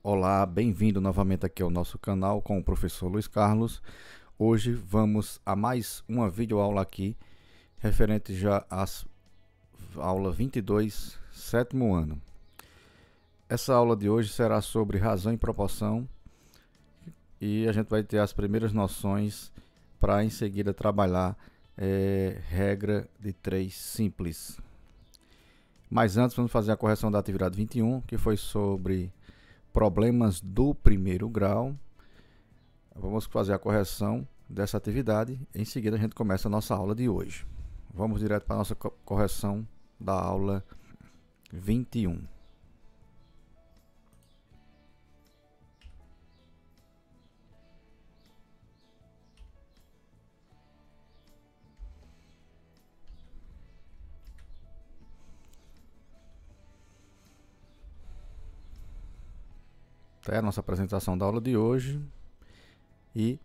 Olá, bem-vindo novamente aqui ao nosso canal com o professor Luiz Carlos. Hoje vamos a mais uma videoaula aqui, referente já às aula 22, sétimo ano. Essa aula de hoje será sobre razão e proporção e a gente vai ter as primeiras noções para em seguida trabalhar regra de 3 simples. Mas antes vamos fazer a correção da atividade 21, que foi sobre problemas do primeiro grau. Vamos fazer a correção dessa atividade. Em seguida a gente começa a nossa aula de hoje. Vamos direto para a nossa correção da aula 21. É a nossa apresentação da aula de hoje e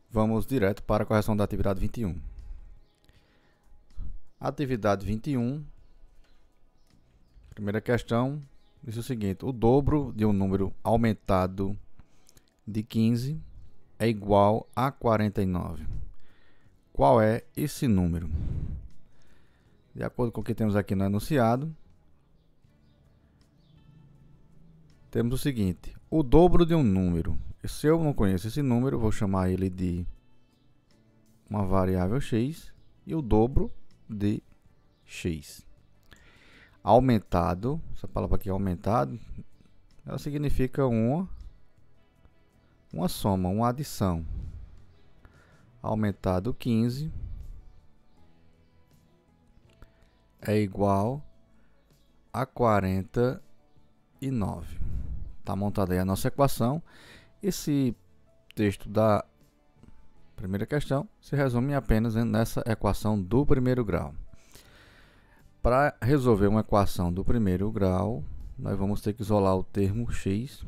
vamos direto para a correção da atividade 21. Atividade 21, primeira questão, diz o seguinte: o dobro de um número aumentado de 15 é igual a 49. Qual é esse número? De acordo com o que temos aqui no enunciado, temos o seguinte: o dobro de um número. Se eu não conheço esse número, vou chamar ele de uma variável x e o dobro de x. Aumentado, essa palavra aqui aumentado, ela significa uma soma, uma adição. Aumentado 15 é igual a 49. Está montada aí a nossa equação. Esse texto da primeira questão se resume apenas nessa equação do primeiro grau. Para resolver uma equação do primeiro grau, nós vamos ter que isolar o termo x,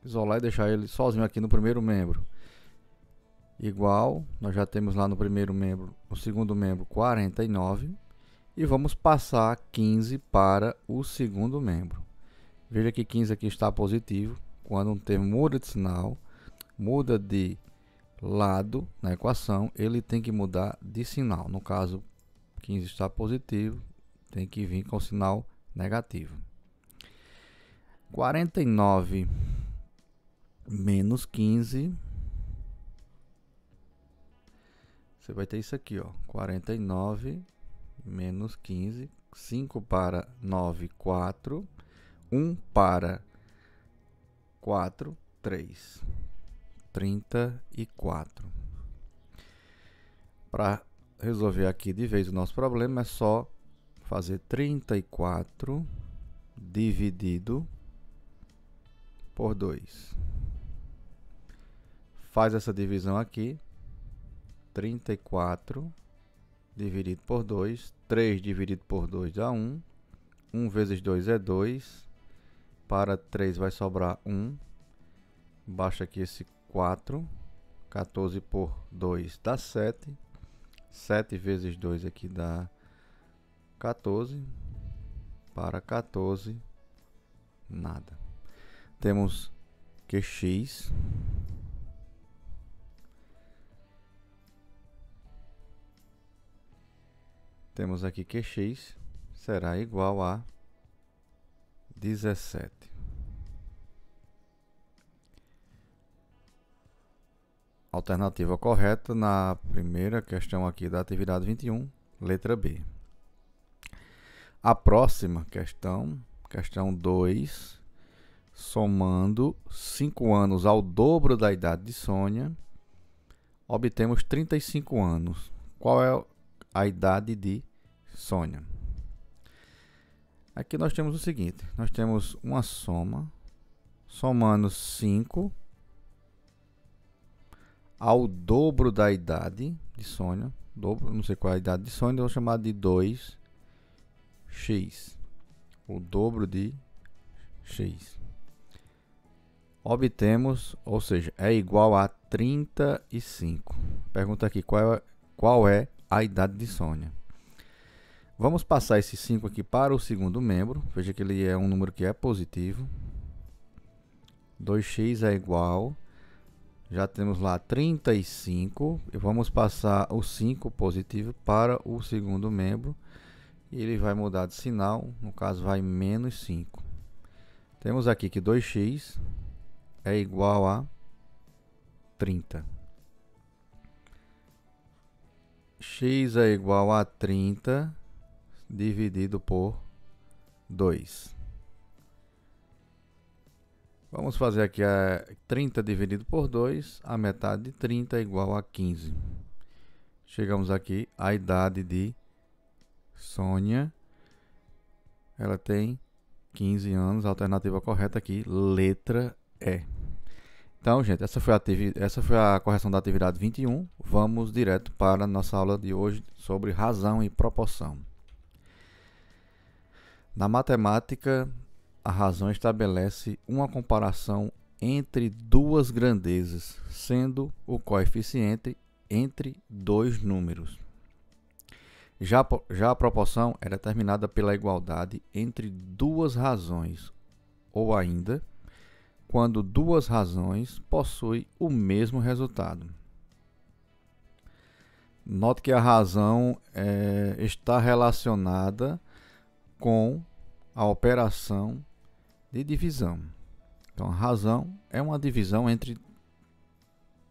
isolar e deixar ele sozinho aqui no primeiro membro. Igual, nós já temos lá no primeiro membro, no segundo membro, 49, e vamos passar 15 para o segundo membro. Veja que 15 aqui está positivo. Quando um termo muda de sinal, muda de lado na equação, ele tem que mudar de sinal. No caso, 15 está positivo, tem que vir com sinal negativo. 49 menos 15, você vai ter isso aqui, ó, 49 menos 15, 5 para 9, 4, 1 para 4, 3, 34. Para resolver aqui de vez o nosso problema, é só fazer 34 dividido por 2. Faz essa divisão aqui, 34 dividido por 2, 3 dividido por 2 dá 1, 1 vezes 2 é 2, para 3 vai sobrar 1, baixa aqui esse 4, 14 por 2 dá 7, 7 vezes 2 aqui dá 14, para 14, nada. Temos que x temos aqui que x será igual a 17. Alternativa correta na primeira questão aqui da atividade 21, letra B. A próxima questão, questão 2, somando 5 anos ao dobro da idade de Sônia, obtemos 35 anos. Qual é a idade de Sônia? Aqui nós temos o seguinte: nós temos uma soma, somando 5 ao dobro da idade de Sônia, dobro, não sei qual é a idade de Sônia, eu vou chamar de 2x, o dobro de x. Obtemos, ou seja, é igual a 35. Pergunta aqui, qual é a idade de Sônia? Vamos passar esse 5 aqui para o segundo membro. Veja que ele é um número que é positivo. 2x é igual, já temos lá 35, e vamos passar o 5 positivo para o segundo membro, e ele vai mudar de sinal, no caso vai menos 5. Temos aqui que 2x é igual a 30. X é igual a 30 dividido por 2. Vamos fazer aqui a 30 dividido por 2, a metade de 30 é igual a 15. Chegamos aqui à idade de Sônia. Ela tem 15 anos, a alternativa correta aqui, letra E. Então, gente, essa foi a correção da atividade 21. Vamos direto para a nossa aula de hoje sobre razão e proporção. Na matemática, a razão estabelece uma comparação entre duas grandezas, sendo o coeficiente entre dois números. Já a proporção é determinada pela igualdade entre duas razões, ou ainda, quando duas razões possuem o mesmo resultado. Note que a razão está relacionada com a operação de divisão. Então, a razão é uma divisão entre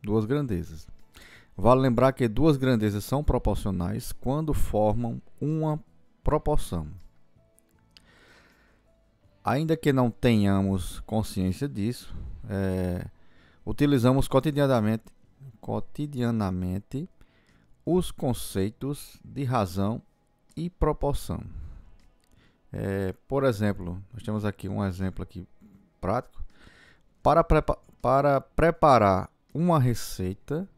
duas grandezas. Vale lembrar que duas grandezas são proporcionais quando formam uma proporção. Ainda que não tenhamos consciência disso, utilizamos cotidianamente os conceitos de razão e proporção. Por exemplo, nós temos aqui um exemplo aqui prático. Para preparar uma receita,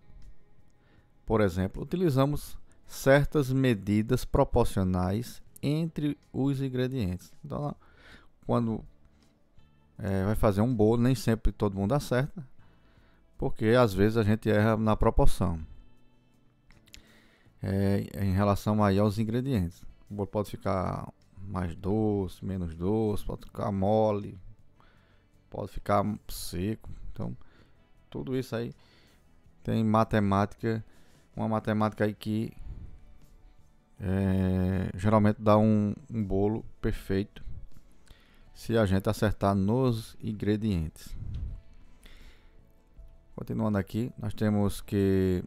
por exemplo, utilizamos certas medidas proporcionais entre os ingredientes. Então, quando vai fazer um bolo, nem sempre todo mundo acerta, porque às vezes a gente erra na proporção em relação aí aos ingredientes. O bolo pode ficar mais doce, menos doce, pode ficar mole, pode ficar seco. Então, tudo isso aí tem matemática, uma matemática aí que geralmente dá um bolo perfeito se a gente acertar nos ingredientes. Continuando aqui, nós temos que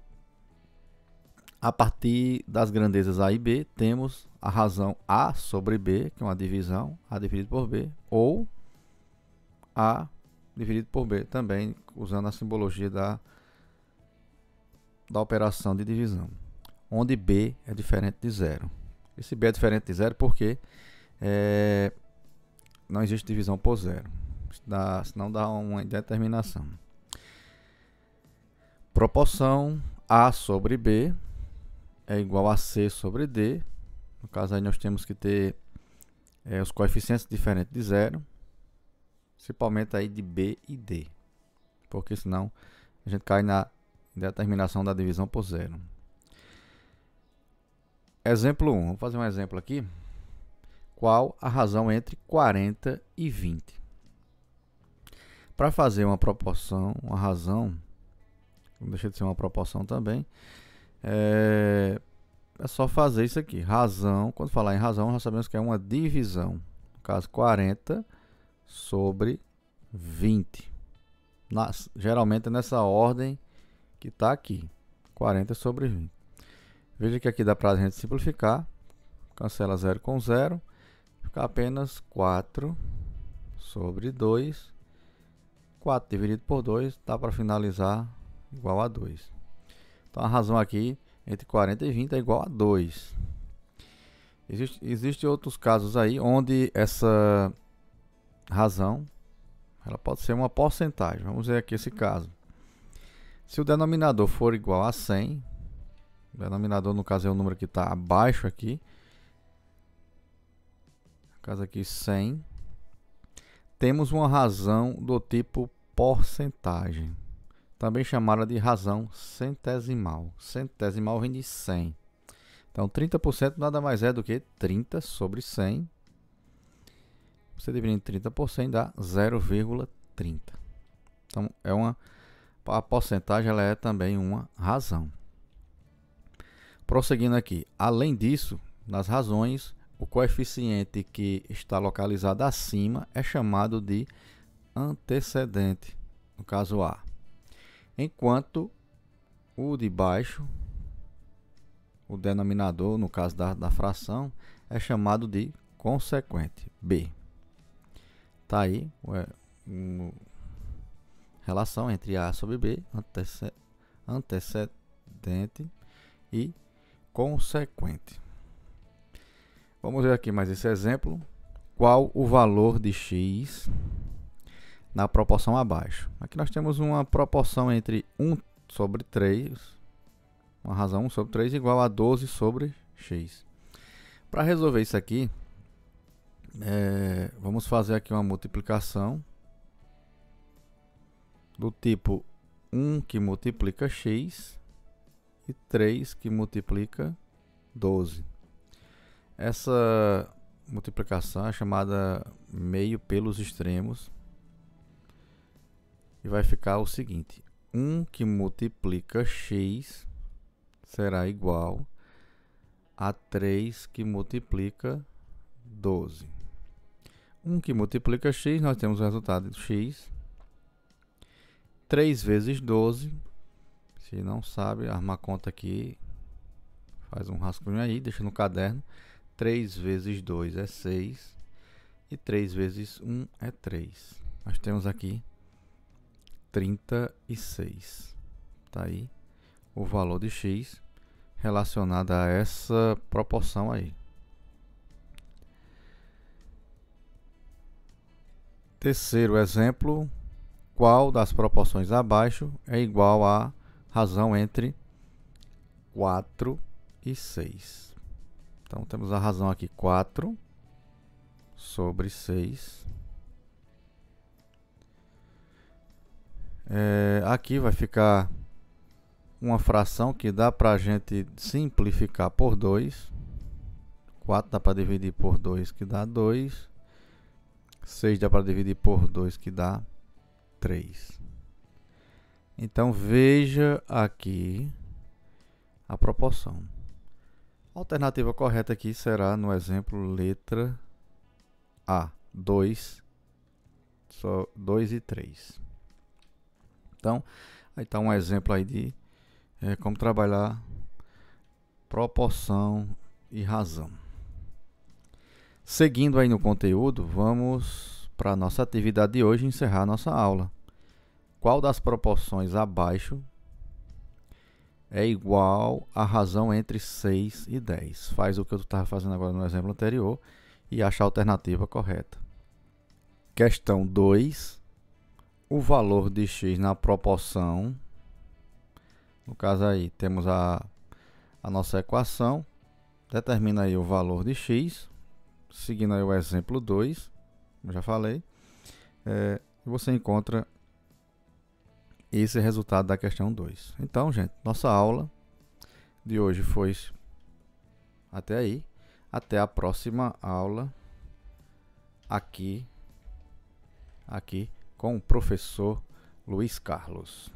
a partir das grandezas A e B, temos a razão A sobre B, que é uma divisão, A dividido por B, ou A dividido por B, também usando a simbologia da operação de divisão, onde B é diferente de zero. Esse B é diferente de zero porque não existe divisão por zero, senão dá uma indeterminação. Proporção A sobre B é igual a C sobre D. No caso aí nós temos que ter os coeficientes diferentes de zero, principalmente aí de B e D, porque senão a gente cai na determinação da divisão por zero. Exemplo 1, vamos fazer um exemplo aqui. Qual a razão entre 40 e 20? Para fazer uma proporção, uma razão, não deixa de ser uma proporção também, é só fazer isso aqui. Razão, quando falar em razão, nós sabemos que é uma divisão. No caso, 40 sobre 20. Geralmente é nessa ordem que está aqui. 40 sobre 20. Veja que aqui dá para a gente simplificar. Cancela 0 com 0. Fica apenas 4 sobre 2. 4 dividido por 2 dá para finalizar igual a 2. Então a razão aqui entre 40 e 20 é igual a 2. Existem outros casos aí onde essa razão ela pode ser uma porcentagem. Vamos ver aqui esse caso. Se o denominador for igual a 100, o denominador no caso é o número que está abaixo aqui, no caso aqui 100, temos uma razão do tipo porcentagem, também chamada de razão centesimal. Centesimal vem de 100. Então 30% nada mais é do que 30 sobre 100. Você dividindo 30 por 100 dá 0,30. Então, a porcentagem ela é também uma razão. Prosseguindo aqui, além disso, nas razões, o coeficiente que está localizado acima é chamado de antecedente, no caso A, enquanto o de baixo, o denominador, no caso da fração, é chamado de consequente, B. Está aí relação entre A sobre B, antecedente e consequente. Vamos ver aqui mais esse exemplo. Qual o valor de x na proporção abaixo? Aqui nós temos uma proporção entre 1 sobre 3, uma razão 1 sobre 3 igual a 12 sobre x. Para resolver isso aqui, vamos fazer aqui uma multiplicação do tipo 1 que multiplica x e 3 que multiplica 12. Essa multiplicação é chamada meio pelos extremos e vai ficar o seguinte: 1 que multiplica x será igual a 3 que multiplica 12. 1 que multiplica x, nós temos o resultado de x. 3 vezes 12, se não sabe, arma a conta aqui, faz um rascunho aí, deixa no caderno. 3 vezes 2 é 6 e 3 vezes 1 é 3. Nós temos aqui 36. Tá aí o valor de x relacionado a essa proporção aí. Terceiro exemplo, qual das proporções abaixo é igual à razão entre 4 e 6? Então, temos a razão aqui 4 sobre 6. Aqui vai ficar uma fração que dá para a gente simplificar por 2. 4 dá para dividir por 2, que dá 2. 6 dá para dividir por 2, que dá 3. Então, veja aqui a proporção. A alternativa correta aqui será, no exemplo, letra A, 2 e 3. Então, aí está um exemplo aí de como trabalhar proporção e razão. Seguindo aí no conteúdo, vamos para a nossa atividade de hoje, encerrar a nossa aula. Qual das proporções abaixo é igual à razão entre 6 e 10? Faz o que eu estava fazendo agora no exemplo anterior e acha a alternativa correta. Questão 2. O valor de x na proporção. No caso aí, temos a nossa equação. Determina aí o valor de x. Seguindo aí o exemplo 2, como já falei. Você encontra esse resultado da questão 2. Então, gente, nossa aula de hoje foi até aí. Até a próxima aula aqui com o professor Luiz Carlos.